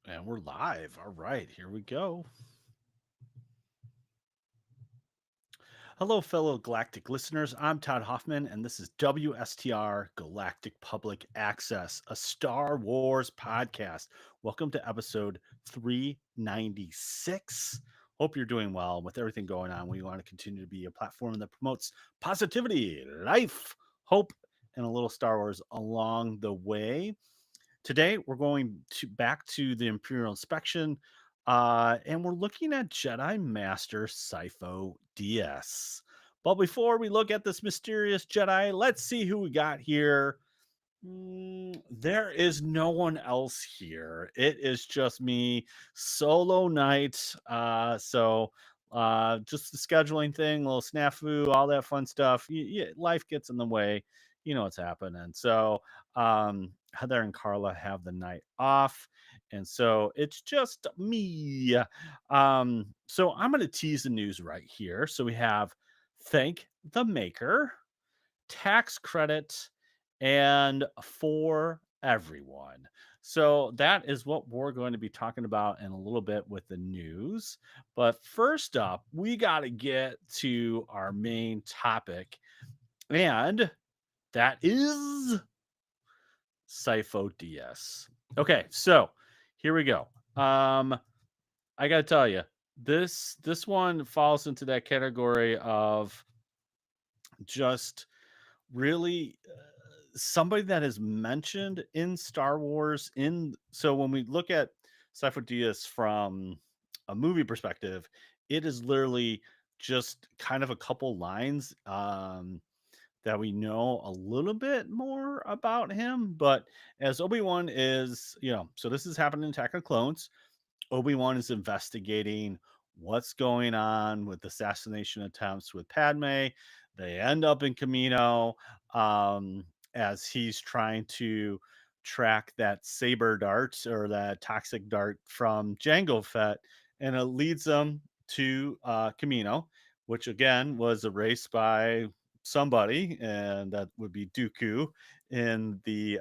And we're live. All right, here we go. Hello, fellow galactic listeners. I'm Todd Hoffman, and this is WSTR Galactic Public Access, a Star Wars podcast. Welcome to episode 396. Hope you're doing well with everything going on. We want to continue to be a platform that promotes positivity, life, hope, and a little Star Wars along the way. Today, we're going to back to the Imperial inspection, and we're looking at Jedi Master Sifo-Dyas. But before we look at this mysterious Jedi, let's see who we got here. There is no one else here. It is just me, solo night. Just the scheduling thing, little snafu, all that fun stuff. Life gets in the way. You know what's happening. Heather and Carla have the night off. And so it's just me. So I'm going to tease the news right here. So we have Thank the Maker, tax credit, and for everyone. So that is what we're going to be talking about in a little bit with the news. But first up, we got to get to our main topic, and that is Sifo DS. Okay, so here we go. I got to tell you, this one falls into that category of just really somebody that is mentioned in Star Wars. In so when we look at Sifo-Dyas from a movie perspective, it is literally just kind of a couple lines that we know a little bit more about him. But as Obi-Wan is, so this is happening in Attack of Clones. Obi-Wan is investigating what's going on with assassination attempts with Padme. They end up in Camino as he's trying to track that saber dart or that toxic dart from Jango Fett, and it leads them to Camino, which again was erased by somebody, and that would be Dooku in the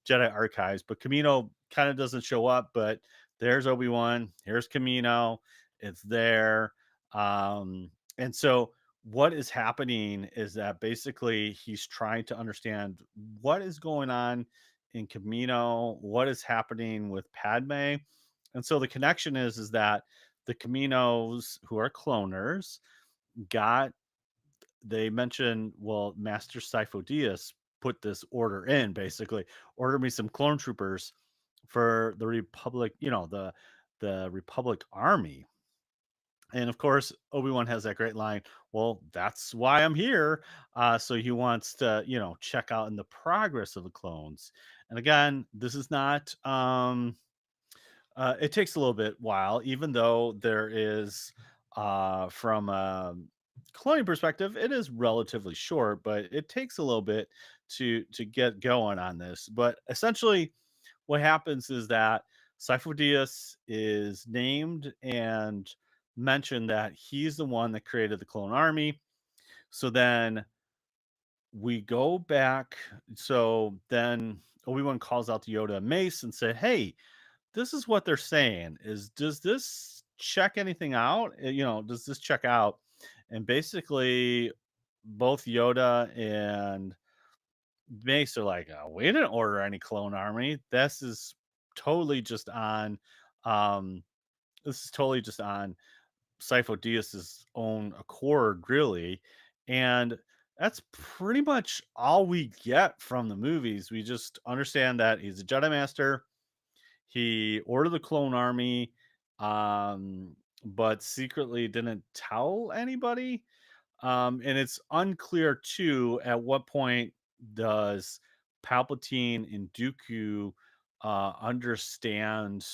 Jedi archives. But Camino kind of doesn't show up, but there's Obi-Wan, here's Camino, it's there. And so what is happening is that basically he's trying to understand what is going on in Camino, what is happening with Padme. And so the connection is that the Caminos, who are cloners, got they mentioned, well, Master Sifo-Dyas put this order in, basically order me some clone troopers for the Republic, the Republic Army. And of course, Obi-Wan has that great line, well, that's why I'm here. So he wants to, check out in the progress of the clones. And again, this is not it takes a little bit while, even though there is from a cloning perspective, it is relatively short, but it takes a little bit to get going on this. But essentially, what happens is that Sifo-Dyas is named and mentioned that he's the one that created the clone army. So then we go back. So then Obi-Wan calls out to Yoda and Mace and said, hey, this is what they're saying is, does this check anything out? Does this check out? And basically both Yoda and Mace are like, we didn't order any clone army. Totally just on um this is totally just on Sifo-Dyas's own accord, really. And that's pretty much all we get from the movies. We just understand that he's a Jedi Master. He ordered the clone army, but secretly didn't tell anybody. And it's unclear too at what point does Palpatine and Dooku understand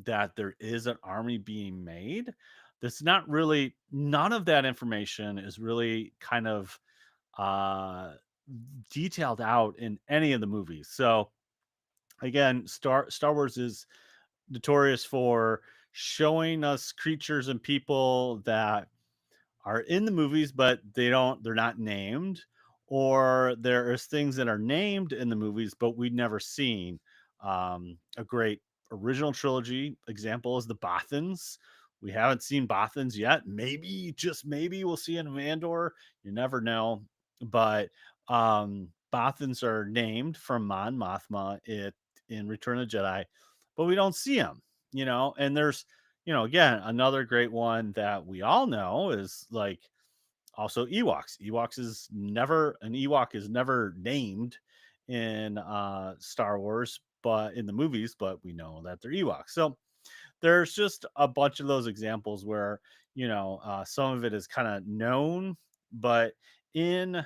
that there is an army being made. That's not really, none of that information is really kind of uh detailed out in any of the movies. So again, Star Wars is notorious for showing us creatures and people that are in the movies, but they're not named, or there is things that are named in the movies, but we've never seen. A great original trilogy example is the Bothans. We haven't seen Bothans yet. Maybe, just maybe, we'll see in Mandor. You never know. But Bothans are named from Mon Mothma in Return of the Jedi, but we don't see them, And there's, again, another great one that we all know is like also Ewoks. An Ewok is never named in Star Wars, but in the movies, but we know that they're Ewoks. So there's just a bunch of those examples where some of it is kind of known, but in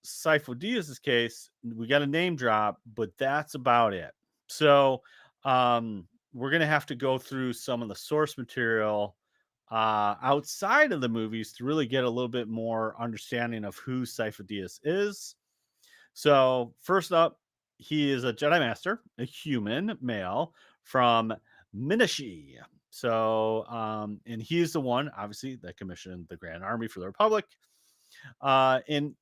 Sifo-Dyas' case, we got a name drop, but that's about it. So we're gonna have to go through some of the source material outside of the movies to really get a little bit more understanding of who Sifo-Dyas is. So first up, he is a Jedi Master, a human male from Minashi. So and he's the one, obviously, that commissioned the Grand Army for the Republic. And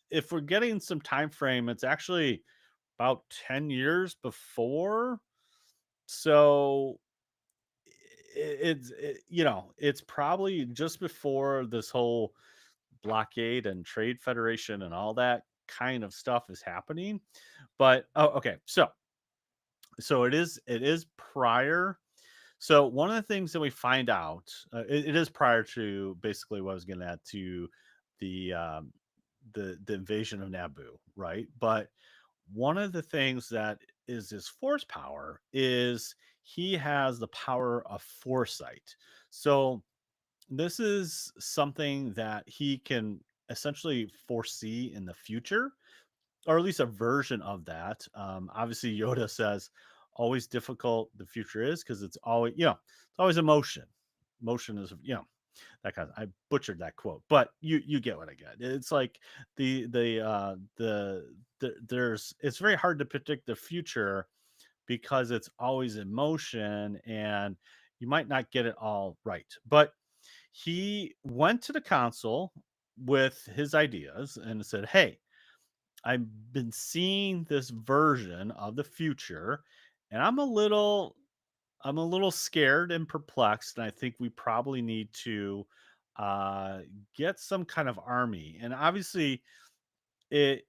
if we're getting some time frame, it's actually about 10 years before. So it's probably just before this whole blockade and trade federation and all that kind of stuff is happening. But oh, okay. So it is prior. So one of the things that we find out, it is prior to basically what I was getting at, to the the invasion of Naboo, right? But one of the things that is his force power is he has the power of foresight. So this is something that he can essentially foresee in the future, or at least a version of that. Obviously, Yoda says, "Always difficult the future is because it's always, it's always emotion. Motion is, that kind of." I butchered that quote, but you get what I get. It's like there's it's very hard to predict the future because it's always in motion and you might not get it all right. But he went to the council with his ideas and said, "Hey, I've been seeing this version of the future, and I'm a little scared and perplexed, and I think we probably need to uh, get some kind of army." And obviously, it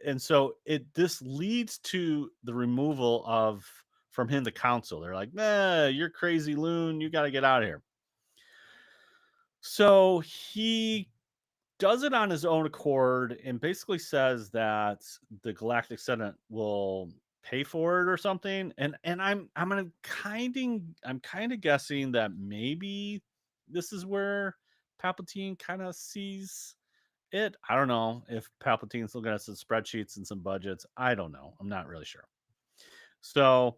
and so it this leads to the removal of from him the council. They're like, you're crazy, loon. You got to get out of here." So he does it on his own accord and basically says that the Galactic Senate will pay for it or something. And I'm kind of guessing that maybe this is where Palpatine kind of sees it. I don't know if Palpatine's looking at some spreadsheets and some budgets. I don't know. I'm not really sure. So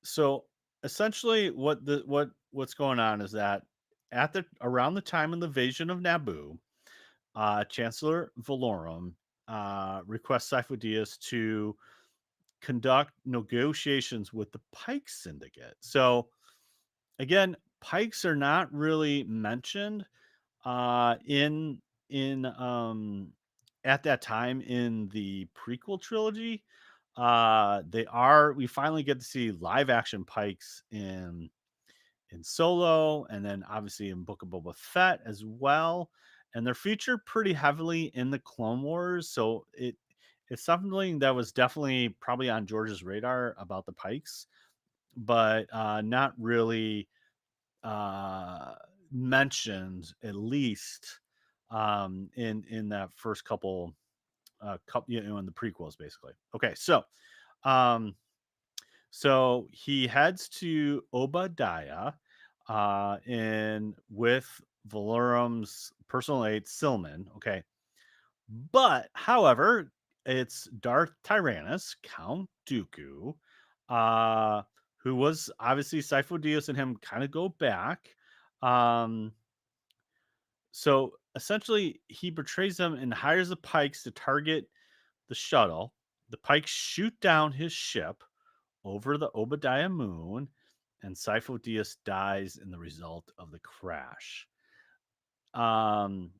so essentially what's going on is that at the around the time of the invasion of Naboo, Chancellor Valorum requests Sifo-Dyas to conduct negotiations with the Pike Syndicate. So again, Pikes are not really mentioned in at that time in the prequel trilogy. We finally get to see live action Pikes in Solo, and then obviously in Book of Boba Fett as well. And they're featured pretty heavily in the Clone Wars, so it's something that was definitely probably on George's radar about the Pikes, but not really uh, mentioned, at least in that first in the prequels, basically. Okay, um, so he heads to Obadiah, in with Valorum's personal aide Silman. Okay, but however, it's Darth Tyrannus, Count Dooku, uh, who was obviously Sifo-Dyas and him kind of go back. Um, so essentially, he betrays them and hires the Pikes to target the shuttle. The Pikes shoot down his ship over the Obadiah moon, and Sifo-Dyas dies in the result of the crash. Um,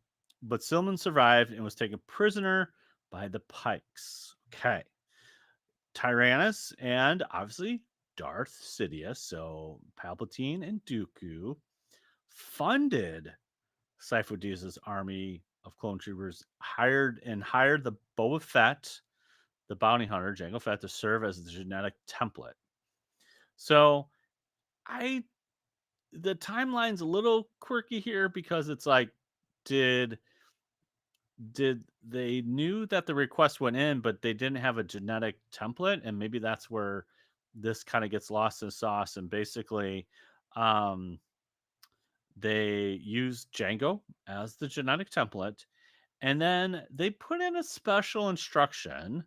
but Silman survived and was taken prisoner by the Pikes. Okay. Tyrannus and obviously Darth Sidious, so Palpatine and Dooku funded Sifo-Dyas' army of clone troopers, hired the Boba Fett, the bounty hunter, Jango Fett, to serve as the genetic template. So I the timeline's a little quirky here because it's like, did they knew that the request went in, but they didn't have a genetic template, and maybe that's where this kind of gets lost in sauce. And basically, um, they used Django as the genetic template, and then they put in a special instruction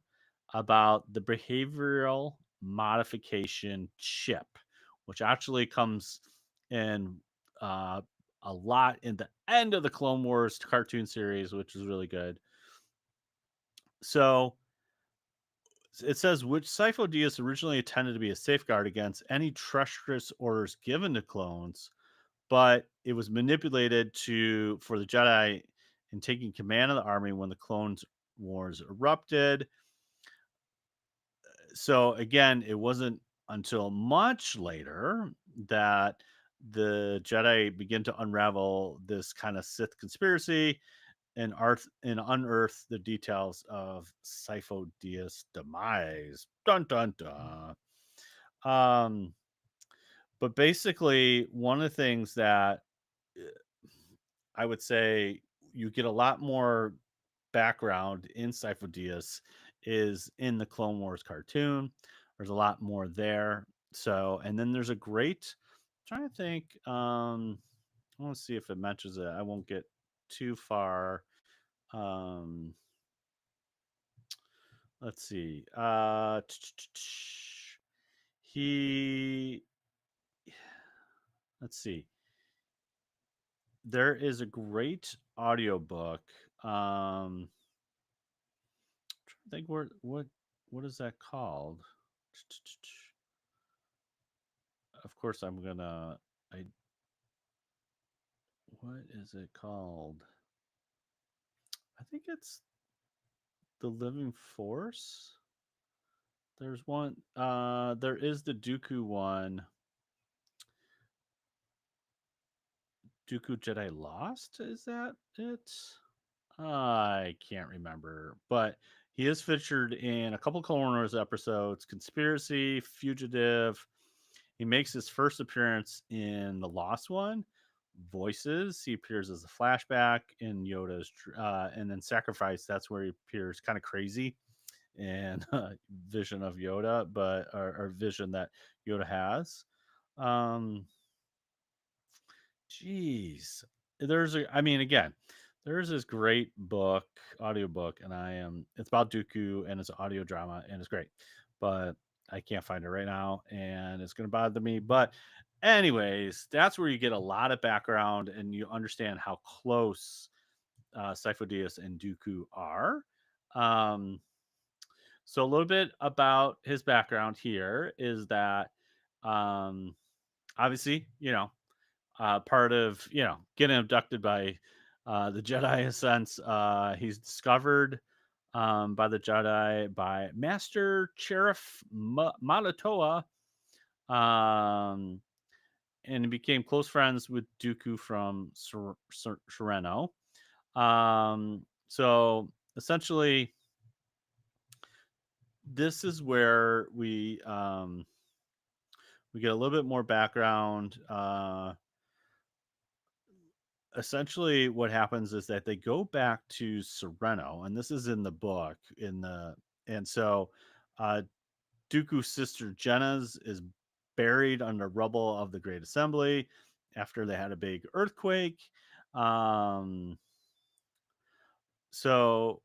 about the behavioral modification chip, which actually comes in uh, a lot in the end of the Clone Wars cartoon series, which is really good. So it says which Sifo-Dyas originally intended to be a safeguard against any treacherous orders given to clones, but it was manipulated to for the Jedi in taking command of the army when the clones wars erupted. So again, it wasn't until much later that the Jedi begin to unravel this kind of Sith conspiracy and unearth the details of Sifo-Dyas' demise. Dun dun dun. Um, but basically, one of the things that I would say you get a lot more background in Sifo-Dyas is in the Clone Wars cartoon. There's a lot more there. So, and then there's a great I'm trying to think. I want to see if it mentions it. I won't get too far. Um, let's see. He let's see. There is a great audiobook. Trying to think what is that called? Of course, I'm gonna. I What is it called? I think it's the Living Force. There's one. There is the Dooku one. Dooku Jedi Lost. Is that it? I can't remember, but he is featured in a couple Clone Wars episodes: Conspiracy, Fugitive. He makes his first appearance in the Lost one. Voices. He appears as a flashback in Yoda's, and then Sacrifice. That's where he appears kind of crazy and vision of Yoda, but or vision that Yoda has. Um, Jeez. I mean, again, there's this great audiobook, and it's about Dooku and it's an audio drama and it's great, but I can't find it right now and it's going to bother me. But, anyways, that's where you get a lot of background and you understand how close Sifo-Dyas and Dooku are. Um, so, a little bit about his background here is that um, obviously, part of getting abducted by the Jedi in a sense. He's discovered by the Jedi by Master Sheriff Matatoa, um, and he became close friends with Dooku from Sereno. So essentially, this is where we get a little bit more background. Essentially what happens is that they go back to Sereno, and this is in the book and so uh Dooku's sister Jenna's is buried under rubble of the Great Assembly after they had a big earthquake. Um so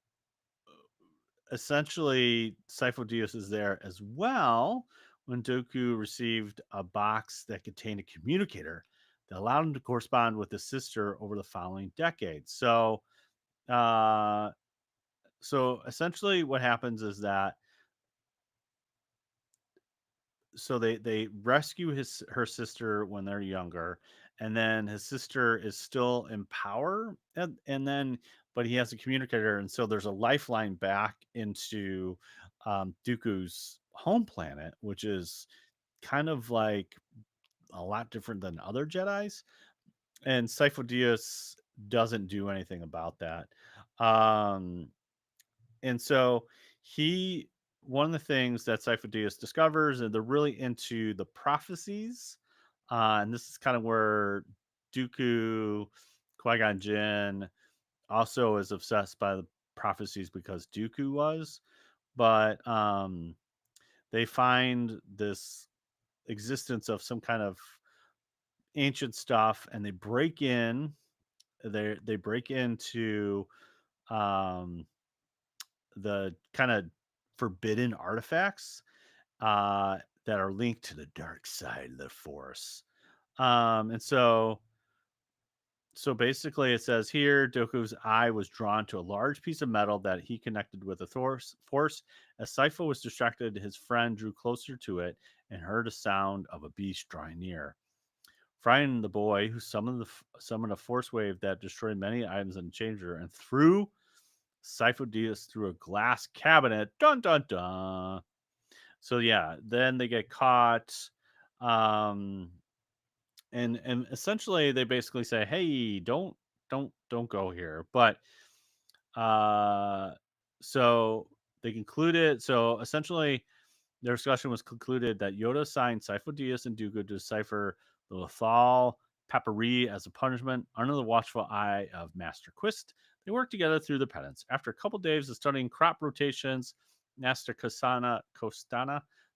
essentially Sifo-Dyas is there as well when Dooku received a box that contained a communicator that allowed him to correspond with his sister over the following decades. Uh, so essentially, what happens is that they rescue her sister when they're younger, and then his sister is still in power, and then but he has a communicator, and so there's a lifeline back into Dooku's home planet, which is kind of like a lot different than other Jedi's. And Sifo-Dyas doesn't do anything about that. Um, and so he, one of the things that Sifo-Dyas discovers, and they're really into the prophecies. And this is kind of where Dooku, Qui-Gon Jinn also is obsessed by the prophecies because Dooku was. But they find this existence of some kind of ancient stuff, and they break in. They break into um, the kind of forbidden artifacts that are linked to the dark side of the Force. And so basically, it says here Dooku's eye was drawn to a large piece of metal that he connected with the force. As Sifo was distracted, his friend drew closer to it and heard a sound of a beast drawing near. Frightened, the boy, who summoned a force wave that destroyed many items in the changer and threw Sifo-Dyas through a glass cabinet. Dun dun dun. So yeah, then they get caught. Um, and essentially they basically say, hey, don't go here. But uh so they concluded, so essentially their discussion was concluded that Yoda assigned Sifo-Dyas and Dooku to decipher the lethal papyri as a punishment under the watchful eye of Master Quist. They worked together through the penance. After a couple days of studying crop rotations, Master Costana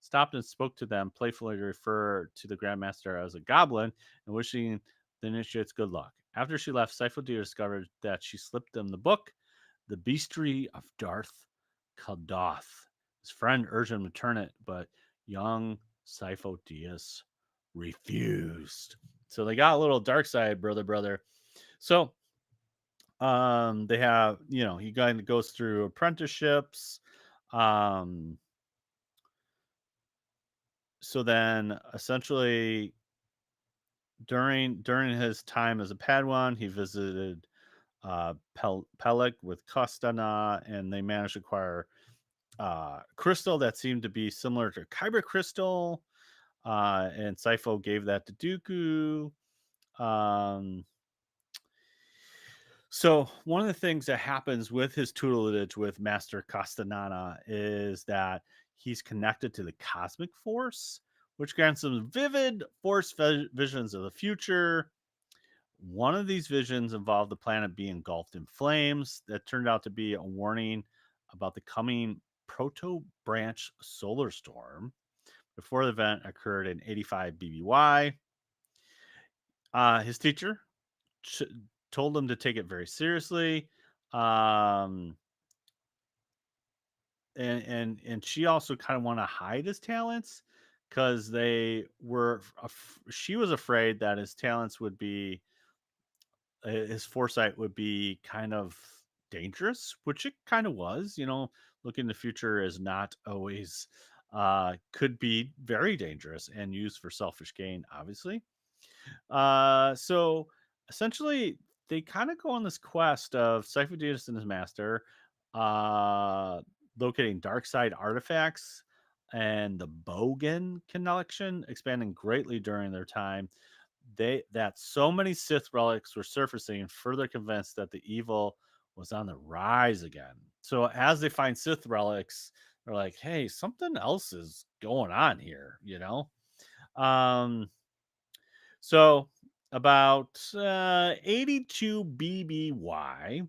stopped and spoke to them, playfully to refer to the Grandmaster as a goblin and wishing the initiates good luck. After she left, Sifo-Dyas discovered that she slipped them the book, The Beastry of Darth Kaldoth. His friend urged him to turn it, but young Sifo-Dyas refused. So they got a little dark side, brother. So they have, he kind of goes through apprenticeships. Um so then essentially during his time as a Padawan, he visited Pelik with Kostana, and they managed to acquire crystal that seemed to be similar to Kyber crystal. And Sifo gave that to Dooku. Um, so one of the things that happens with his tutelage with Master Castanana is that he's connected to the cosmic force, which grants him vivid force visions of the future. One of these visions involved the planet being engulfed in flames that turned out to be a warning about the coming proto branch solar storm. Before the event occurred in 85 BBY, his teacher ch- told him to take it very seriously. Um, and she also kind of want to hide his talents because she was afraid that his talents would be his foresight would be kind of dangerous, which it kind of was. Looking in the future is not always could be very dangerous and used for selfish gain, obviously. So essentially, they kind of go on this quest of Sifo-Dyas and his master, uh, locating dark side artifacts and the Bogan connection, expanding greatly during their time. That so many Sith relics were surfacing, further convinced that the evil was on the rise again. So as they find Sith relics, they're like, "Hey, something else is going on here." Um, so about 82 BBY,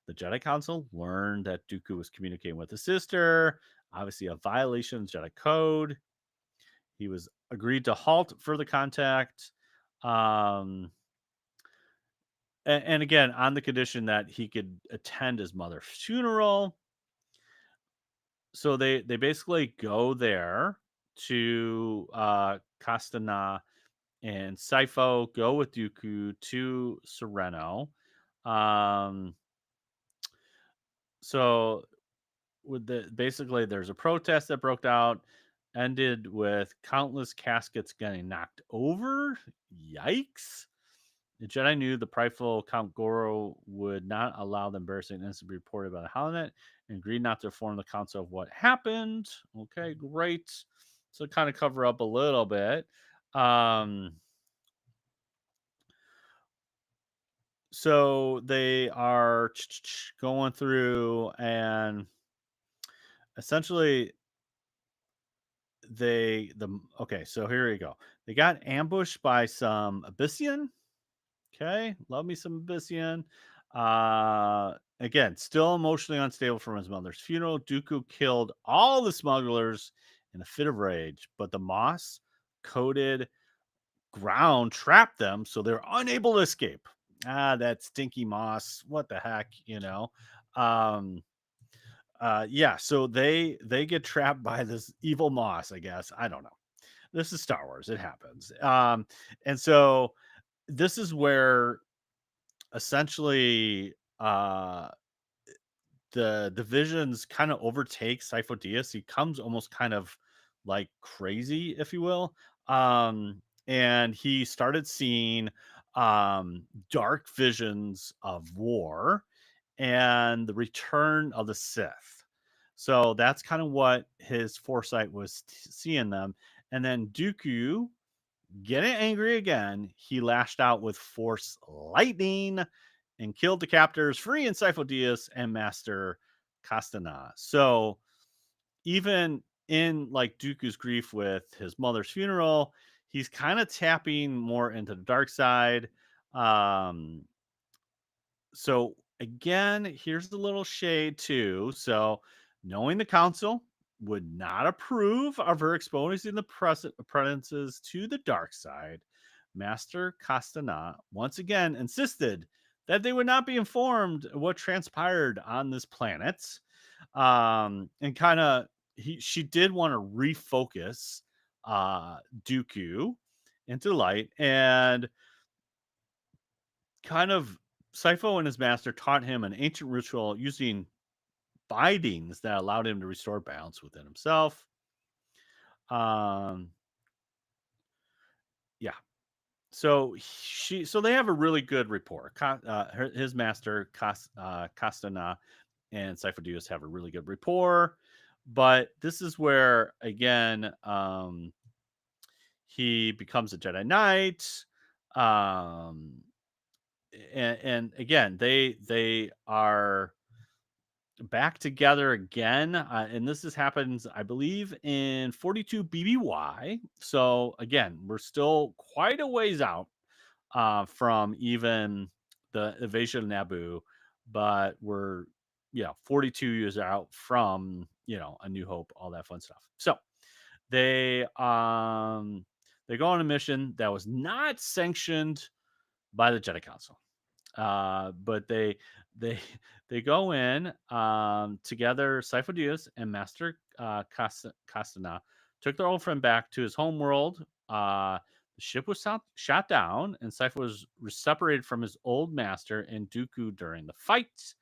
the Jedi Council learned that Dooku was communicating with his sister, obviously a violation of Jedi code. He was agreed to halt further contact. Um, and again, on the condition that he could attend his mother's funeral. So they basically go there to Castana, and Sifo go with Dooku to Sereno. Um, so with basically there's a protest that broke out, ended with countless caskets getting knocked over. Yikes! The Jedi knew the prideful Count Goro would not allow the embarrassing incident to be reported by the Holonet and agreed not to inform the council of what happened. Okay, great. So kind of cover up a little bit. Um, so they are going through and essentially okay, so here we go. They got ambushed by some Abyssian. Okay, love me some Abyssian. Again, still emotionally unstable from his mother's funeral. Dooku killed all the smugglers in a fit of rage, but the moss coated ground trapped them, so they're unable to escape. Ah, that stinky moss. What the heck, you know? Um, yeah, so they get trapped by this evil moss, I guess. I don't know. This is Star Wars. It happens. And so this is where essentially the visions kind of overtake Sifo-Dyas. He comes almost kind of like crazy, if you will. And he started seeing dark visions of war and the return of the Sith. So that's kind of what his foresight was seeing them. And then Dooku, getting angry again, he lashed out with Force Lightning and killed the captors, freeing Sifo-Dyas and Master Castana. So even in like Dooku's grief with his mother's funeral, he's kind of tapping more into the dark side. Um, so again, here's the little shade too. So knowing the council would not approve of her exposing the apprentices to the dark side, Master Castana once again insisted that they would not be informed of what transpired on this planet. And kind of she did want to refocus Dooku into light, and kind of Sifo and his master taught him an ancient ritual using bindings that allowed him to restore balance within himself. Um, yeah. So they have a really good rapport. His master Castana and Sifo-Dyas have a really good rapport, but this is where again he becomes a Jedi Knight. Um, and again, they are back together again, and happens, I believe, in 42 BBY. So again, we're still quite a ways out from even the invasion of Naboo, but we're 42 years out from A New Hope, all that fun stuff. So they they go on a mission that was not sanctioned by the Jedi Council. But they they go in together. Sifo-Dyas and Master Castana took their old friend back to his home world. The ship was shot down, and Sifo was separated from his old master and Dooku during the fight.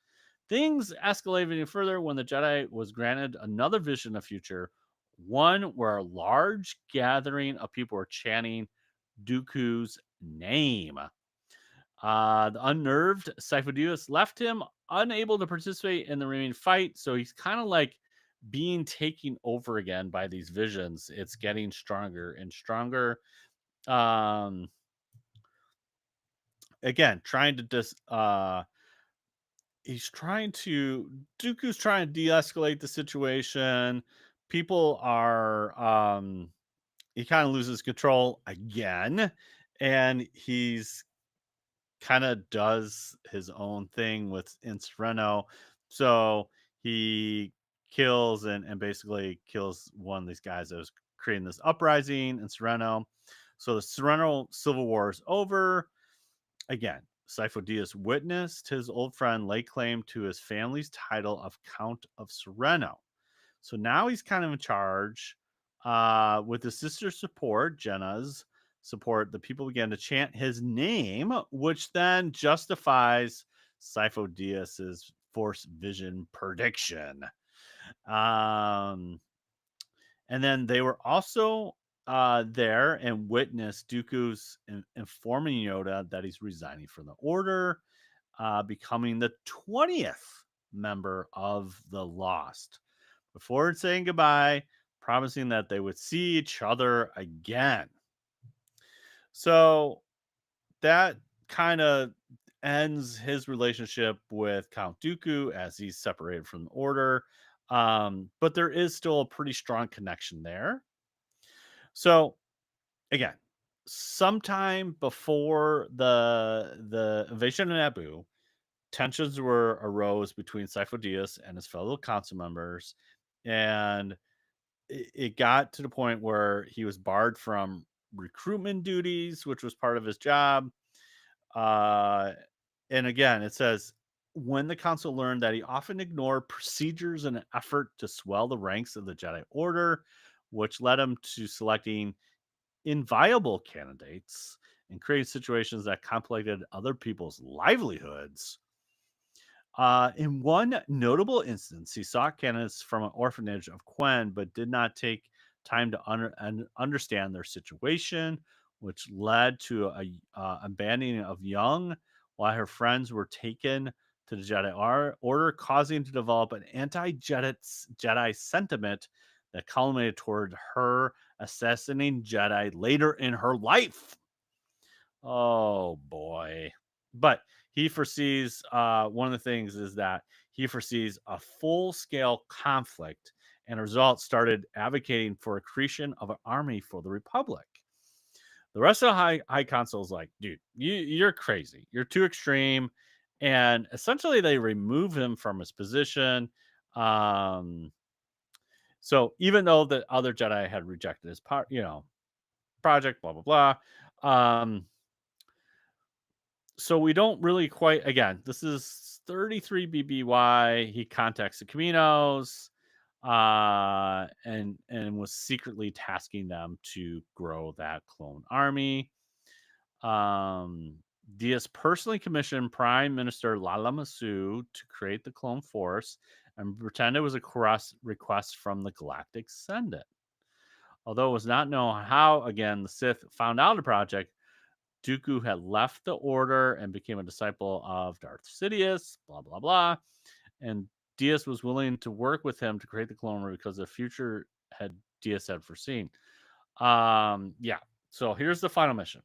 Things escalated even further when the Jedi was granted another vision of future, one where a large gathering of people were chanting Dooku's name. The unnerved Sifo-Dyas left him unable to participate in the remaining fight, so he's kind of like being taken over again by these visions. It's getting stronger and stronger. Um, Again, trying to just he's trying to Dooku's trying to de-escalate the situation. People are he kind of loses control again, and he's kind of does his own thing with in Sereno. So he kills and basically kills one of these guys that was creating this uprising in Sereno. So the Sereno Civil War is over. Again, Sifo-Dyas witnessed his old friend lay claim to his family's title of Count of Sereno. So now he's kind of in charge. With his sister's support, Jenna's support, the people began to chant his name, which then justifies Sifo-Dyas's Force Vision prediction. Um, and then they were also there and witness Dooku's informing Yoda that he's resigning from the Order, becoming the 20th member of the Lost. Before saying goodbye, promising that they would see each other again. So that kind of ends his relationship with Count Dooku as he's separated from the Order. But there is still a pretty strong connection there. So again, sometime before the invasion of Naboo, tensions were arose between Sifo-Dyas and his fellow council members, and it got to the point where he was barred from recruitment duties, which was part of his job. Uh, and again, it says when the council learned that he often ignored procedures in an effort to swell the ranks of the Jedi Order, which led him to selecting inviable candidates and creating situations that complicated other people's livelihoods. In one notable instance, he sought candidates from an orphanage of Quen, but did not take time to understand their situation, which led to a abandoning of Young, while her friends were taken to the Order, causing to develop an anti-Jedi sentiment that culminated toward her assassinating Jedi later in her life. Oh boy. But he foresees one of the things is that he foresees a full scale conflict and a result started advocating for a creation of an army for the Republic. The rest of the high council is like, dude, you're crazy. You're too extreme. And essentially they remove him from his position. Um, so even though the other Jedi had rejected his part, project, blah blah blah. So we don't really quite again, this is 33 BBY. He contacts the Caminos and was secretly tasking them to grow that clone army. Um Diaz personally commissioned Prime Minister Lala Masu to create the clone force and pretend it was a request from the Galactic Senate. Although it was not known how, again, the Sith found out the project, Dooku had left the Order and became a disciple of Darth Sidious, blah, blah, blah. And Diaz was willing to work with him to create the clone war because the future had Diaz had foreseen. Yeah. So here's the final mission.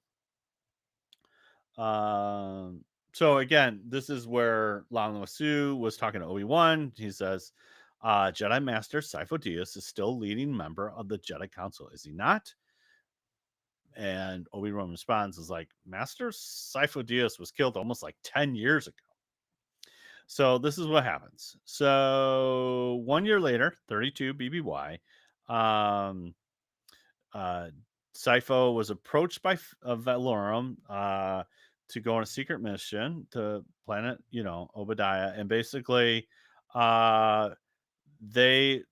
Um, so again, this is where Lama Wasu was talking to Obi-Wan. He says, Jedi Master Sifo-Dyas is still leading member of the Jedi Council, is he not? And Obi-Wan responds is like, Master Sifo-Dyas was killed almost like 10 years ago. So this is what happens. So 1 year later, 32 BBY, um, uh, Sifo was approached by Valorum to go on a secret mission to planet, Obadiah. And basically, uh,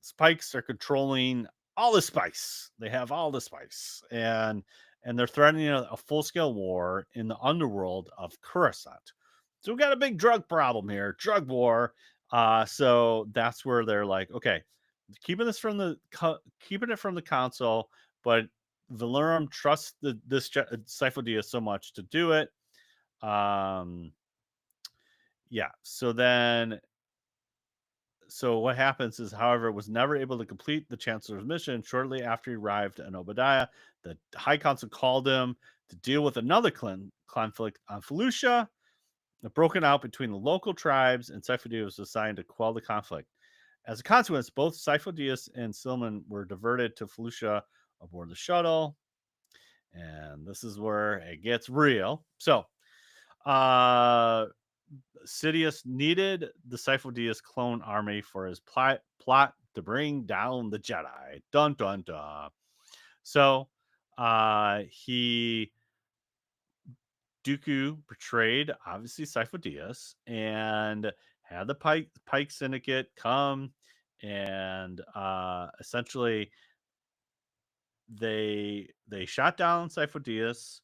spikes are controlling all the spice. They have all the spice, and they're threatening a full scale war in the underworld of Coruscant. So we got a big drug problem here, drug war. So that's where they're like, okay, keeping it from the console, but Valorum trusts this Sifo-Dyas so much to do it. Um, yeah. So what happens is, however, was never able to complete the Chancellor's mission. Shortly after he arrived in Obadiah, the High Council called him to deal with another conflict on Felucia, broken out between the local tribes, and Sifo-Dyas was assigned to quell the conflict. As a consequence, both Sifo-Dyas and Silman were diverted to Felucia aboard the shuttle. And this is where it gets real. So, uh, Sidious needed the Sifo-Dyas clone army for his plot to bring down the Jedi. Dun dun dun. So he Dooku betrayed obviously Sifo-Dyas and had the Pike Syndicate come and essentially they shot down Sifo-Dyas.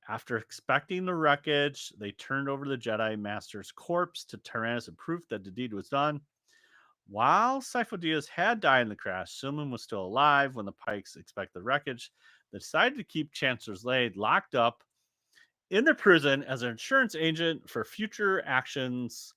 After expecting the wreckage, they turned over the Jedi Master's corpse to Tyrannus as proof that the deed was done. While Sifo-Dyas had died in the crash, Silman was still alive when the Pikes expect the wreckage. They decided to keep Chancellor Slade locked up in the prison as an insurance agent for future actions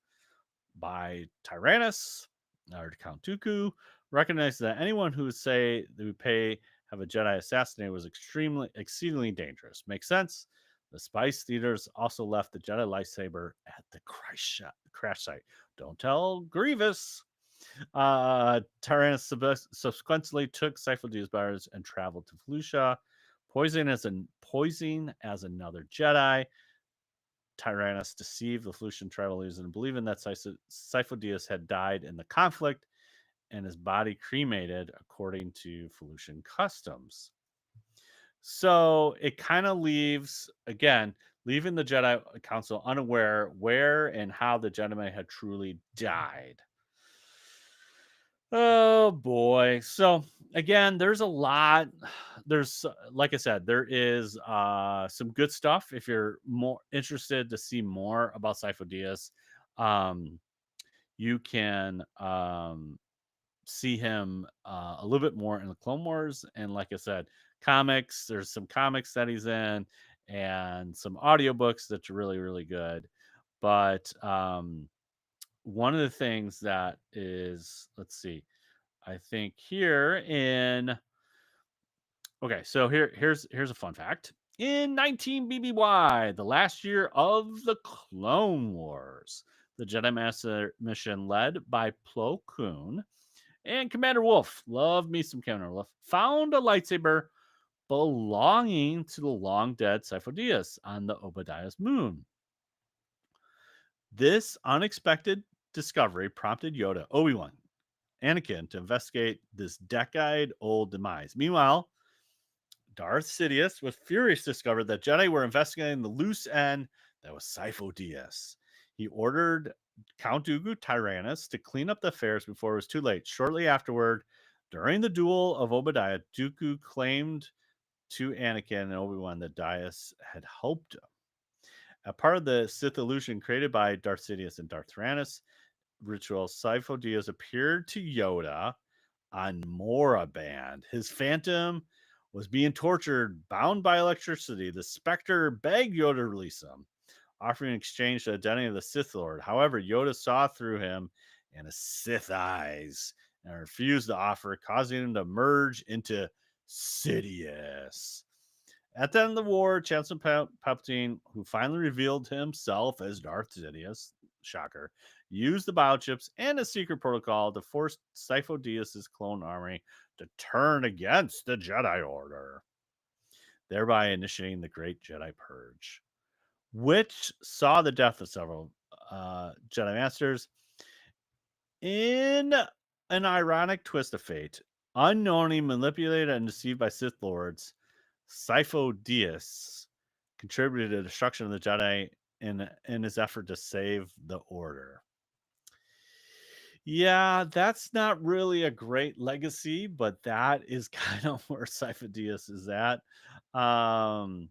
by Tyrannus or Count Dooku. Recognized that anyone who would say they would pay have a Jedi assassinated was exceedingly dangerous. Makes sense. The Spice Theaters also left the Jedi lightsaber at the crash site. Don't tell Grievous. Tyrannus subsequently took Sifo-Dyas bars and traveled to Felucia, poising as another Jedi. Tyrannus deceived the Felucian tribal leaders into believing that Sifo-Dyas had died in the conflict and his body cremated according to Felucian customs. So it kind of leaves, again, leaving the Jedi Council unaware where and how the Jedi had truly died. Oh boy. So again, there's a lot. There's like I said, there is some good stuff if you're more interested to see more about Sifo-Dyas. Um you can see him a little bit more in the Clone Wars, and like I said, comics, there's some comics that he's in and some audiobooks that's really really good. But one of the things that is, let's see, I think here in okay, so here's a fun fact. In 19 BBY, the last year of the Clone Wars, the Jedi Master mission led by Plo Koon and Commander Wolf, love me some Commander Wolf, found a lightsaber belonging to the long dead Sifo-Dyas on the Obadiah's moon. This unexpected discovery prompted Yoda, Obi-Wan, Anakin to investigate this decade-old demise. Meanwhile, Darth Sidious, with furious, discovered that Jedi were investigating the loose end that was Sifo-Dyas. He ordered Count Dooku Tyrannus to clean up the affairs before it was too late. Shortly afterward, during the duel of Obadiah, Dooku claimed to Anakin and Obi-Wan that Dyas had helped him. A part of the Sith illusion created by Darth Sidious and Darth Tyrannus ritual, Sifo-Dyas appeared to Yoda on Moraband. His phantom was being tortured, bound by electricity. The Spectre begged Yoda to release him, offering in exchange the identity of the Sith Lord. However, Yoda saw through him and his Sith eyes and refused the offer, causing him to merge into Sidious. At the end of the war, Chancellor Palpatine, who finally revealed himself as Darth Sidious, shocker, used the biochips and a secret protocol to force Sifo-Dyas' clone army to turn against the Jedi Order, thereby initiating the Great Jedi Purge, which saw the death of several Jedi Masters. In an ironic twist of fate, unknowingly manipulated and deceived by Sith Lords, Sifo-Dyas contributed to the destruction of the Jedi in his effort to save the Order. Yeah, that's not really a great legacy, but that is kind of where Sifo-Dyas is at. Um,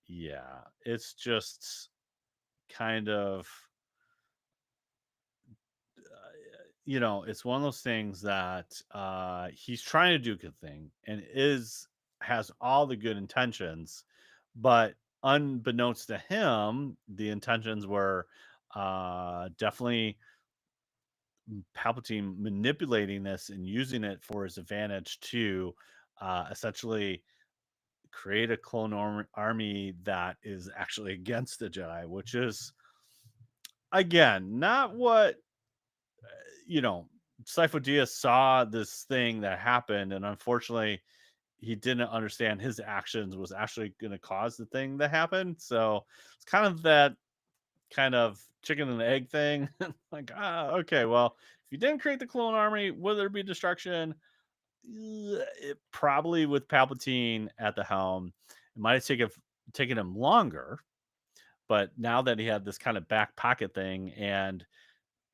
yeah, it's just kind of, it's one of those things that he's trying to do a good thing and has all the good intentions, but unbeknownst to him, the intentions were definitely Palpatine manipulating this and using it for his advantage to essentially create a army that is actually against the Jedi, which is again not what you know. Sifo-Dyas saw this thing that happened, and unfortunately, he didn't understand his actions was actually going to cause the thing that happened. So it's kind of that kind of chicken and egg thing. Like, okay, well, if you didn't create the clone army, will there be destruction? Probably with Palpatine at the helm. It might have taken him longer, but now that he had this kind of back pocket thing, and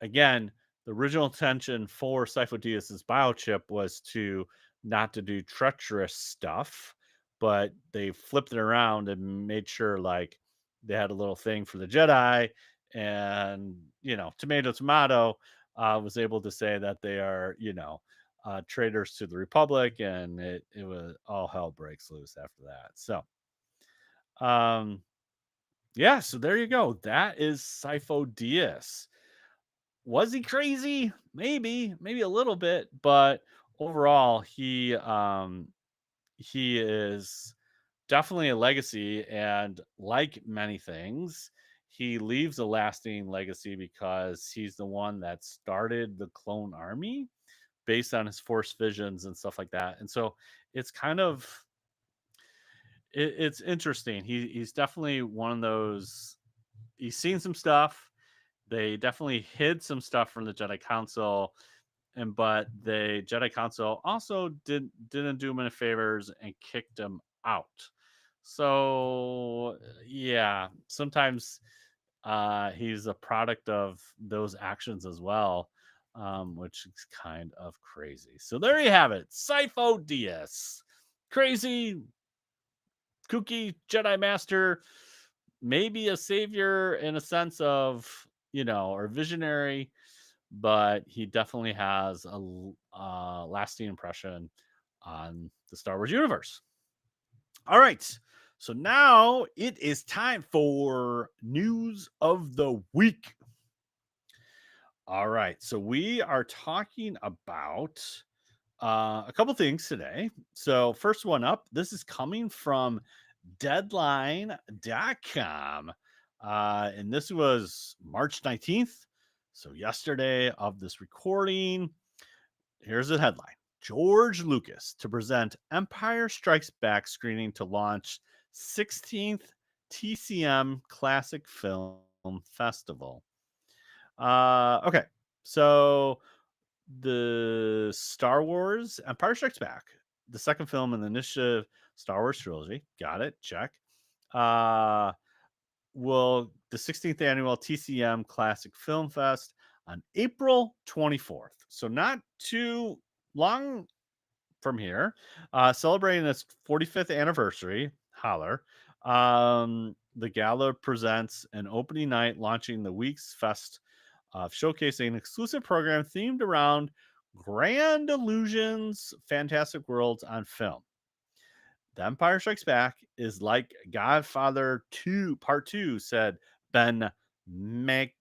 again, the original intention for Sifo-Dyas' biochip was to not to do treacherous stuff, but they flipped it around and made sure like they had a little thing for the Jedi, and tomato tomato was able to say that they are traitors to the Republic, and it was all hell breaks loose after that. So, um, yeah, so there you go. That is Sifo-Dyas. Was he crazy? Maybe a little bit, but overall, he is definitely a legacy, and like many things, he leaves a lasting legacy because he's the one that started the clone army based on his force visions and stuff like that. And so it's kind of it's interesting. He's definitely one of those. He's seen some stuff. They definitely hid some stuff from the Jedi Council, and but the Jedi Council also didn't do him any favors and kicked him out. So yeah, sometimes he's a product of those actions as well, which is kind of crazy. So there you have it, Sifo-Dyas, crazy, kooky Jedi Master, maybe a savior in a sense of, or visionary, but he definitely has a lasting impression on the Star Wars universe. All right. So now it is time for news of the week. All right. So we are talking about a couple things today. So, first one up, this is coming from deadline.com. And this was March 19th. So, yesterday of this recording. Here's the headline: George Lucas to present Empire Strikes Back screening to launch 16th TCM Classic Film Festival. Okay. So, the Star Wars Empire Strikes Back, the second film in the initiative Star Wars trilogy. Got it. Check. Uh, will the 16th annual TCM Classic Film Fest on April 24th. So not too long from here, celebrating its 45th anniversary. Holler. The gala presents an opening night launching the week's fest of showcasing an exclusive program themed around Grand Illusions Fantastic Worlds on film. The Empire Strikes Back is like Godfather 2, Part 2, said Ben Maniqui.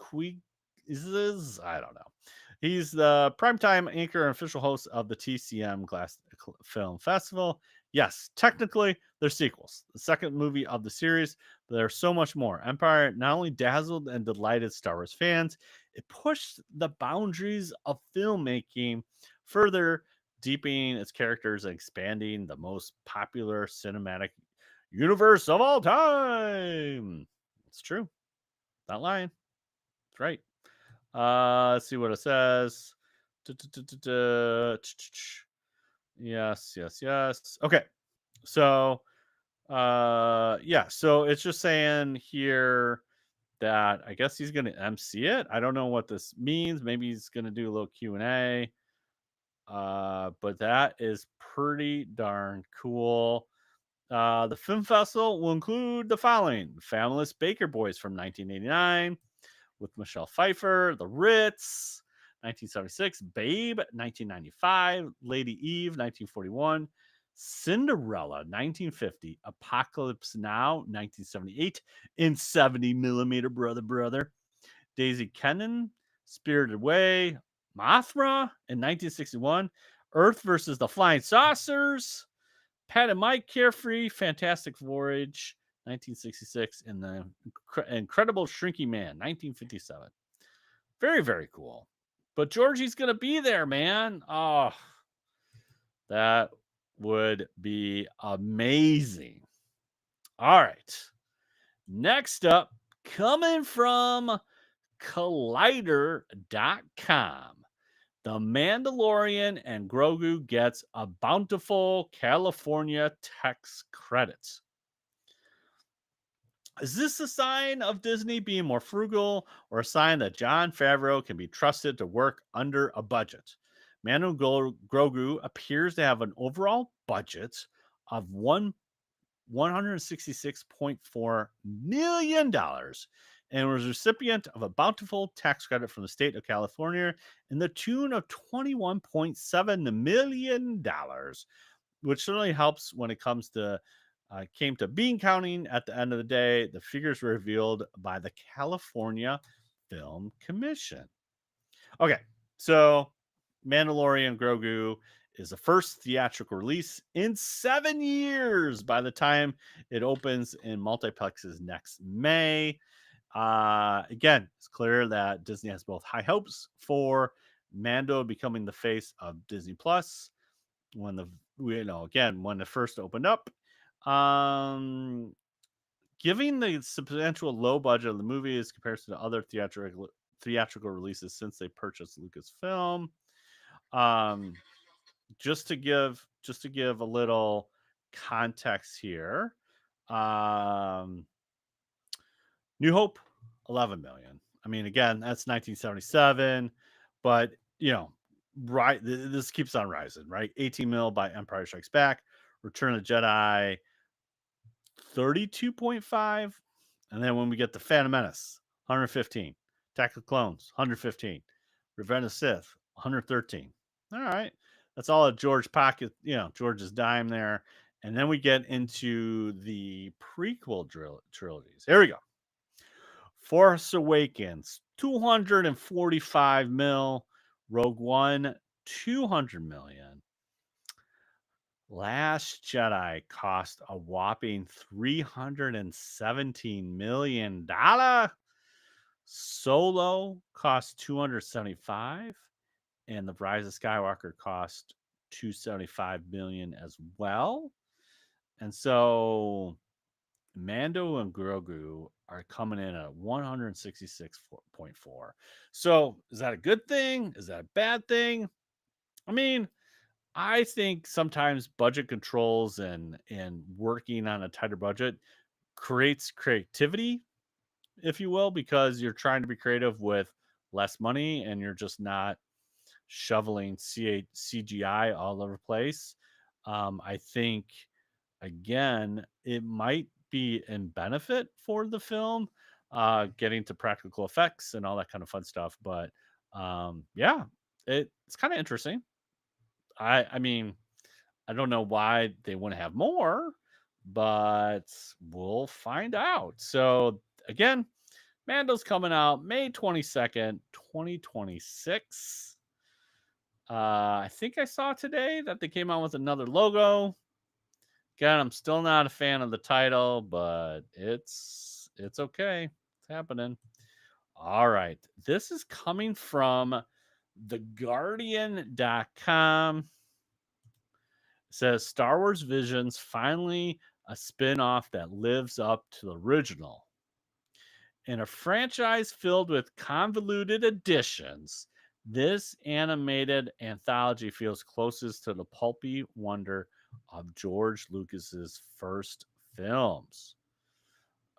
I don't know. He's the primetime anchor and official host of the TCM Glass Film Festival. Yes, technically, they're sequels. The second movie of the series, but there's so much more. Empire not only dazzled and delighted Star Wars fans, it pushed the boundaries of filmmaking further, deepening its characters and expanding the most popular cinematic universe of all time. It's true. Not lying. That's right. Let's see what it says. Yes. Okay. So, yeah. So it's just saying here that I guess he's going to MC it. I don't know what this means. Maybe he's going to do a little Q&A. But that is pretty darn cool. The film festival will include the following: Fabulous Baker Boys from 1989 with Michelle Pfeiffer, The Ritz, 1976, Babe, 1995, Lady Eve, 1941, Cinderella, 1950, Apocalypse Now, 1978, in 70 millimeter, brother, Daisy Kennan, Spirited Away, Mothra in 1961, Earth versus the Flying Saucers, Pat and Mike, Carefree, Fantastic Voyage, 1966, and the Incredible Shrinking Man, 1957. Very, very cool. But Georgie's going to be there, man. Oh, that would be amazing. All right. Next up, coming from Collider.com. The Mandalorian and Grogu gets a bountiful California tax credit. Is this a sign of Disney being more frugal, or a sign that Jon Favreau can be trusted to work under a budget? Manu Grogu appears to have an overall budget of $166.4 million and was recipient of a bountiful tax credit from the state of California in the tune of $21.7 million, which certainly helps when it comes to came to bean counting. At the end of the day, the figures were revealed by the California Film Commission. Okay, so Mandalorian Grogu is the first theatrical release in 7 years by the time it opens in multiplexes next May. Again, it's clear that Disney has both high hopes for Mando becoming the face of Disney Plus when again when it first opened up. Um, Giving the substantial low budget of the movie as comparison to other theatrical releases since they purchased Lucasfilm. Um, just to give a little context here. Um, New Hope, 11 million. I mean, again, that's 1977, but right, this keeps on rising, right? 18 mil by Empire Strikes Back, Return of the Jedi, 32.5. And then when we get the Phantom Menace, 115. Attack of the Clones, 115. Revenge of the Sith, 113. All right. That's all at George Pocket, George's dime there. And then we get into the prequel trilogies. Here we go. Force Awakens, 245 mil. Rogue One, 200 million. Last Jedi cost a whopping $317 million. Solo cost 275, and The Rise of Skywalker cost 275 million as well. And so Mando and Grogu are coming in at 166.4. So is that a good thing? Is that a bad thing? I mean, I think sometimes budget controls and working on a tighter budget creates creativity, if you will, because you're trying to be creative with less money and you're just not shoveling CGI all over the place. I think again, it might be in benefit for the film, getting to practical effects and all that kind of fun stuff. But yeah, it's kind of interesting. I mean, I don't know why they want to have more, but we'll find out. So again, Mando's coming out May 22nd, 2026. I think I saw today that they came out with another logo. Again, I'm still not a fan of the title, but it's okay. It's happening. All right. This is coming from theguardian.com. It says Star Wars Visions finally a spin-off that lives up to the original. In a franchise filled with convoluted additions, this animated anthology feels closest to the pulpy wonder of George Lucas's first films.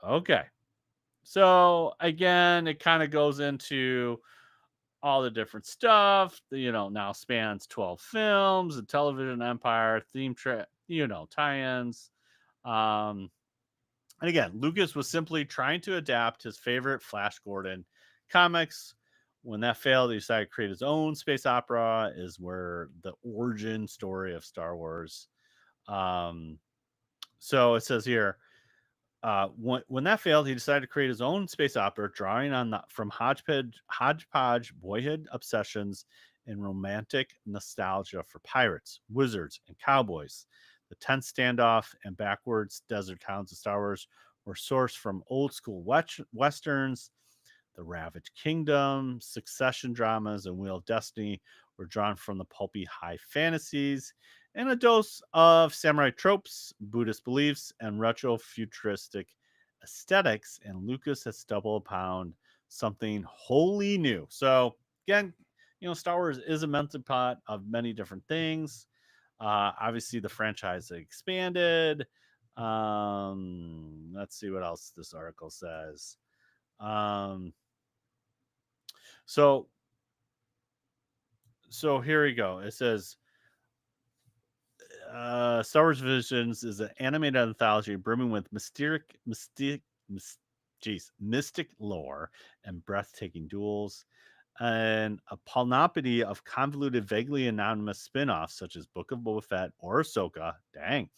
Okay. So again, it kind of goes into all the different stuff, now spans 12 films, the television empire, theme track, tie-ins. Um, and again, Lucas was simply trying to adapt his favorite Flash Gordon comics. When that failed, he decided to create his own space opera, is where the origin story of Star Wars. Um, so it says here, when that failed, he decided to create his own space opera, drawing from hodgepodge boyhood obsessions and romantic nostalgia for pirates, wizards, and cowboys. The tense standoff and backwards desert towns of Star Wars were sourced from old school westerns. The Ravaged Kingdom, Succession dramas, and Wheel of Destiny were drawn from the pulpy high fantasies, and a dose of samurai tropes, Buddhist beliefs, and retro futuristic aesthetics. And Lucas has stumbled upon something wholly new. So, again, Star Wars is a melting pot of many different things. Obviously, the franchise expanded. Let's see what else this article says. Um, so so here we go. It says Star Wars Visions is an animated anthology brimming with mysterious geez, mystic lore and breathtaking duels, and a panoply of convoluted, vaguely anonymous spin-offs such as Book of Boba Fett or Ahsoka. Dang.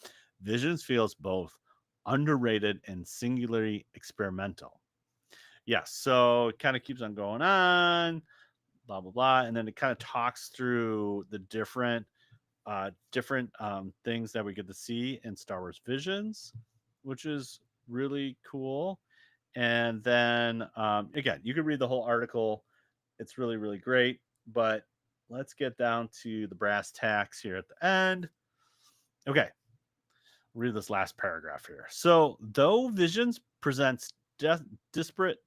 Visions feels both underrated and singularly experimental. Yes, so it kind of keeps on going on, blah blah blah, and then it kind of talks through the different things that we get to see in Star Wars Visions, which is really cool. And then again, you can read the whole article. It's really, really great. But let's get down to the brass tacks here at the end. Okay, read this last paragraph here. So, though Visions presents disparate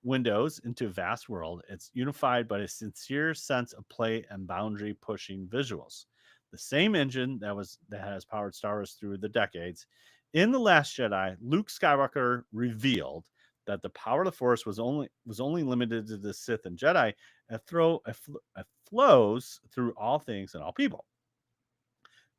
windows into a vast world, it's unified by a sincere sense of play and boundary pushing visuals. The same engine that has powered Star Wars through the decades. In The Last Jedi, Luke Skywalker revealed that the power of the Force was only limited to the Sith and Jedi, and flows through all things and all people.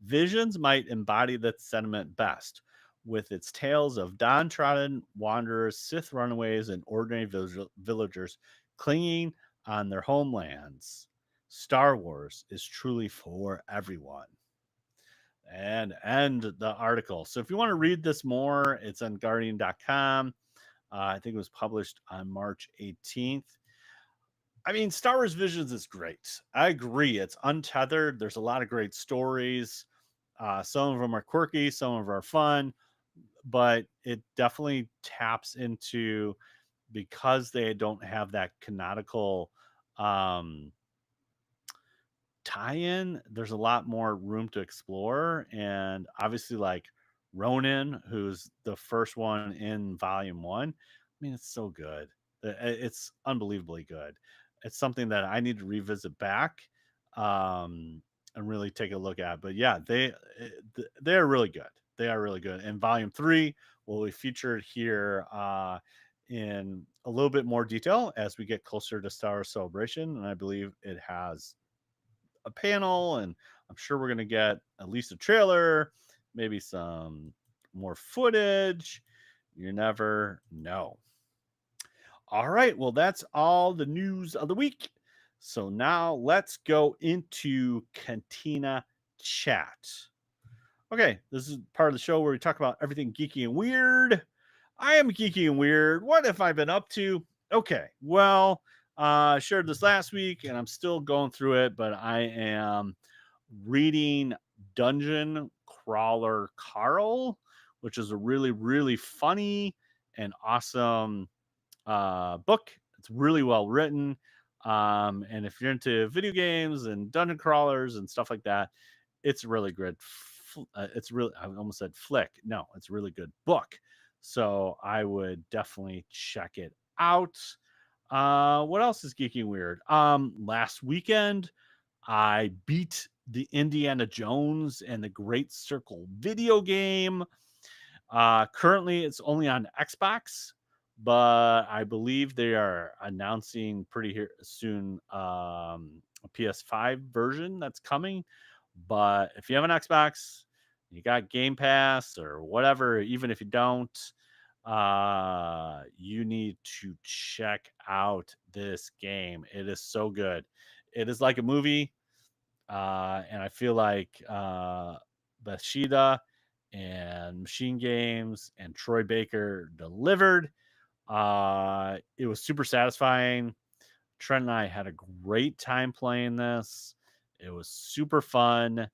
Visions might embody that sentiment best, with its tales of downtrodden wanderers, Sith runaways, and ordinary villagers clinging on their homelands. Star Wars is truly for everyone. And end the article. So if you want to read this more, it's on guardian.com. I think it was published on March 18th. I mean, Star Wars Visions is great. I agree. It's untethered. There's a lot of great stories. Some of them are quirky, some of them are fun, but it definitely taps into, because they don't have that canonical um, tie-in, there's a lot more room to explore. And obviously, like Ronin, who's the first one in volume one, I mean, it's so good. It's unbelievably good. It's something that I need to revisit back, um, and really take a look at. But yeah, they are really good. They are really good. And volume three will be featured here in a little bit more detail as we get closer to Star Wars Celebration. And I believe it has a panel, and I'm sure we're going to get at least a trailer, maybe some more footage. You never know. All right, well, that's all the news of the week. So now let's go into Cantina Chat. Okay, this is part of the show where we talk about everything geeky and weird. I am geeky and weird. What have I been up to? Okay, well, I shared this last week and I'm still going through it, but I am reading Dungeon Crawler Carl, which is a really, really funny and awesome book. It's really well written. And if you're into video games and dungeon crawlers and stuff like that, it's really good. It's really, I almost said flick. No, it's a really good book. So I would definitely check it out. What else is geeky and weird? Last weekend, I beat the Indiana Jones and the Great Circle video game. Currently, it's only on Xbox, but I believe they are announcing pretty soon a PS5 version that's coming. But if you have an Xbox, you got Game Pass or whatever, even if you don't, you need to check out this game. It is so good. It is like a movie, and I feel like Bethesda and Machine Games and Troy Baker delivered. It was super satisfying. Trent and I had a great time playing this. It was super fun.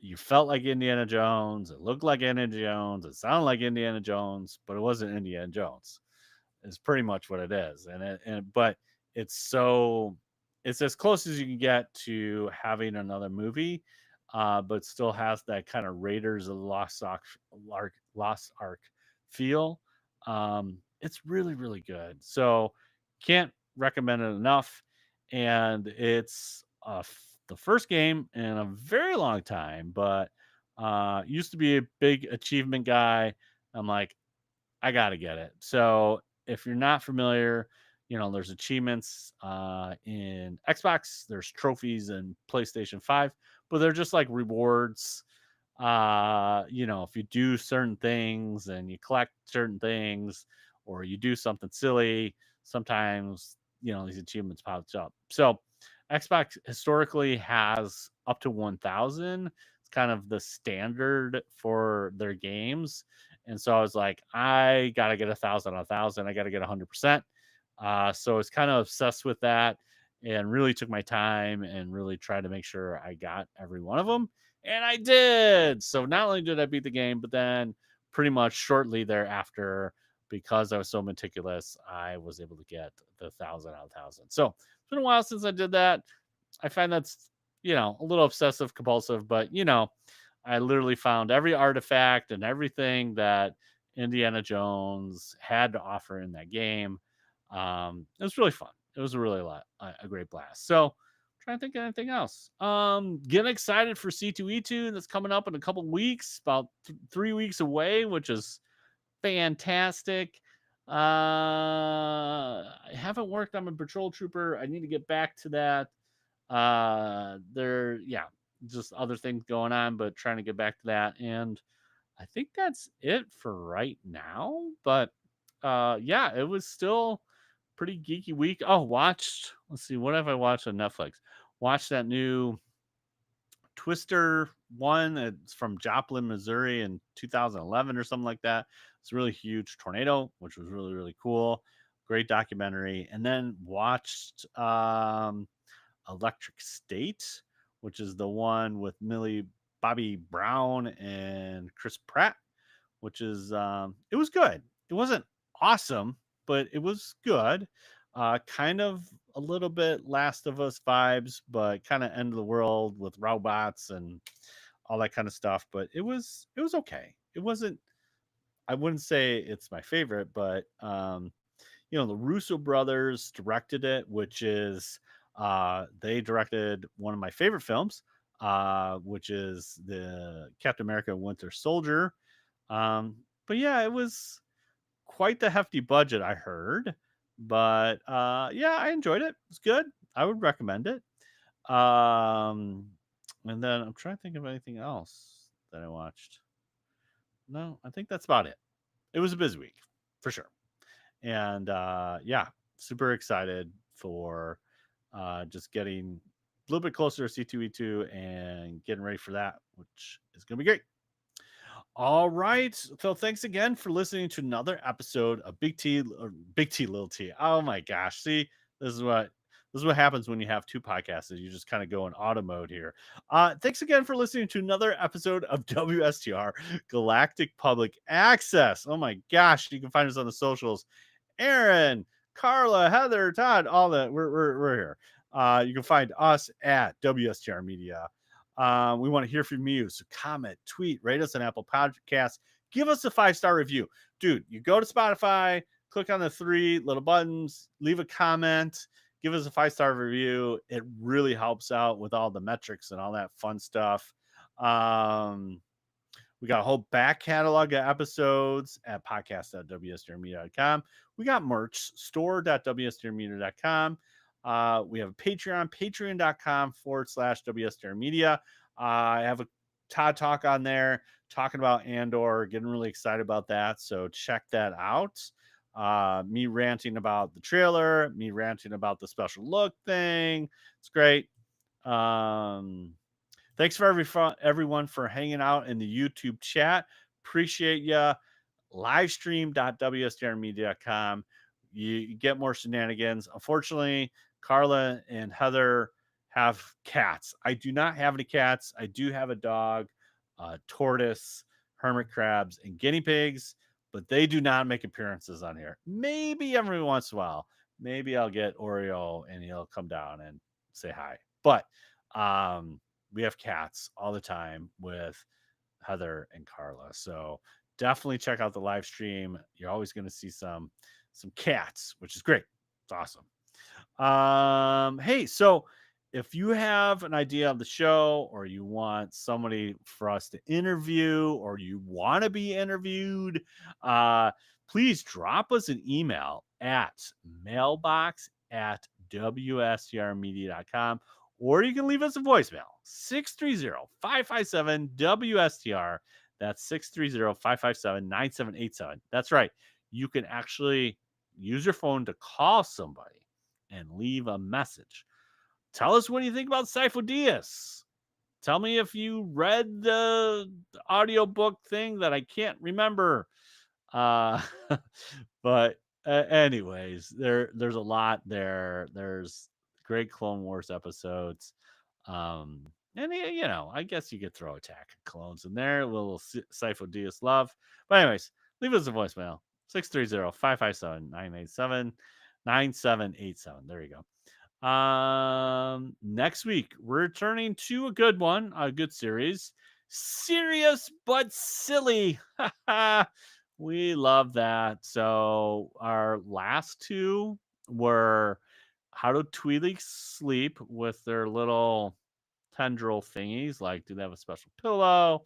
You felt like Indiana Jones. It looked like Indiana Jones. It sounded like Indiana Jones, but it wasn't Indiana Jones. Is pretty much what it is. But it's so, it's as close as you can get to having another movie, but still has that kind of Raiders of the Lost Ark feel. It's really, really good. So can't recommend it enough. And it's the first game in a very long time, but used to be a big achievement guy. I'm like, I gotta get it. So if you're not familiar, there's achievements in Xbox, there's trophies in PlayStation 5, but they're just like rewards if you do certain things and you collect certain things, or you do something silly, sometimes these achievements pops up. So Xbox historically has up to 1,000. It's kind of the standard for their games. And so I was like, I gotta get 1,000 on 1,000. I gotta get 100%. So I was kind of obsessed with that, and really took my time and really tried to make sure I got every one of them, and I did. So not only did I beat the game, but then pretty much shortly thereafter, because I was so meticulous, I was able to get the 1,000 out of 1,000. So it's been a while since I did that. I find that's, a little obsessive compulsive, but I literally found every artifact and everything that Indiana Jones had to offer in that game. It was really fun. It was a really a great blast. So trying to think of anything else. Getting excited for C2E2 that's coming up in a couple weeks, about 3 weeks away, which is fantastic. I haven't worked on my patrol trooper. I need to get back to that. Yeah, just other things going on, but trying to get back to that. And I think that's it for right now. But yeah, it was still pretty geeky week. Oh, let's see, what have I watched on Netflix? Watched that new Twister one. It's from Joplin, Missouri in 2011 or something like that. It's a really huge tornado, which was really, really cool. Great documentary. And then watched Electric State, which is the one with Millie Bobby Brown and Chris Pratt, which is it was good. It wasn't awesome, but it was good. Kind of a little bit Last of Us vibes, but kind of end of the world with robots and all that kind of stuff. But it was okay. It wasn't. I wouldn't say it's my favorite, but the Russo brothers directed it, which is they directed one of my favorite films, which is the Captain America Winter Soldier. But yeah, it was quite the hefty budget, I heard. But yeah, I enjoyed it. It's good. I would recommend it. Um, and then I'm trying to think of anything else that I watched. No, I think that's about it. It was a busy week for sure. And yeah, super excited for just getting a little bit closer to C2E2 and getting ready for that, which is going to be great. All right. So thanks again for listening to another episode of Big T Little T. Oh my gosh. See, this is what happens when you have two podcasts. You just kind of go in auto mode here. Thanks again for listening to another episode of WSTR Galactic Public Access. Oh my gosh. You can find us on the socials. Aaron, Carla, Heather, Todd, all that. We're here. You can find us at WSTR Media. We want to hear from you. So comment, tweet, rate us on Apple Podcasts. Give us a 5-star review. Dude, you go to Spotify, click on the 3 little buttons, leave a comment, give us a 5-star review. It really helps out with all the metrics and all that fun stuff. We got a whole back catalog of episodes at podcast.wstrmedia.com. We got merch, store.wstrmedia.com. We have a Patreon, patreon.com/WSTRmedia. I have a Todd Talk on there talking about Andor, getting really excited about that. So check that out. Me ranting about the trailer, me ranting about the special look thing. It's great. Thanks for everyone for hanging out in the YouTube chat. Appreciate you. Livestream.wstrmedia.com. You get more shenanigans. Unfortunately, Carla and Heather have cats. I do not have any cats. I do have a dog, a tortoise, hermit crabs, and guinea pigs, but they do not make appearances on here. Maybe every once in a while. Maybe I'll get Oreo and he'll come down and say hi. But we have cats all the time with Heather and Carla. So definitely check out the live stream. You're always going to see some cats, which is great. It's awesome. Hey, so if you have an idea of the show, or you want somebody for us to interview, or you want to be interviewed, please drop us an email at mailbox@wstrmedia.com, or you can leave us a voicemail 630-557-WSTR. That's 630-557-9787. That's right. You can actually use your phone to call somebody and leave a message. Tell us what you think about Sifo-Dyas. Tell me if you read the audiobook thing that I can't remember. Uh, but anyways, there's a lot there. There's great Clone Wars episodes. Um, and I guess you could throw Attack of Clones in there, a little Sifo-Dyas love. But anyways, leave us a voicemail 630-557-987. There you go. Next week, we're returning to a good one, a good series. Serious but silly. We love that. So our last two were how do Twi'leks sleep with their little tendril thingies? Like, do they have a special pillow?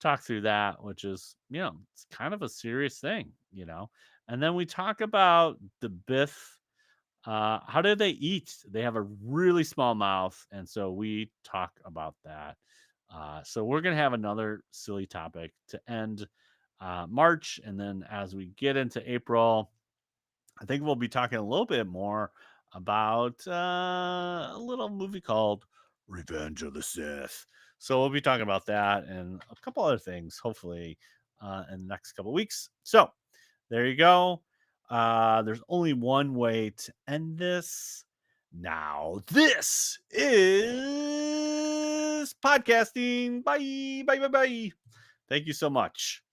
Talk through that, which is, it's kind of a serious thing. And then we talk about the Biff. How do they eat? They have a really small mouth, and so we talk about that. So we're gonna have another silly topic to end March, and then as we get into April, I think we'll be talking a little bit more about a little movie called Revenge of the Sith. So we'll be talking about that and a couple other things, hopefully, in the next couple weeks. So there you go. There's only one way to end this. Now, this is podcasting. Bye, bye, bye, bye. Thank you so much.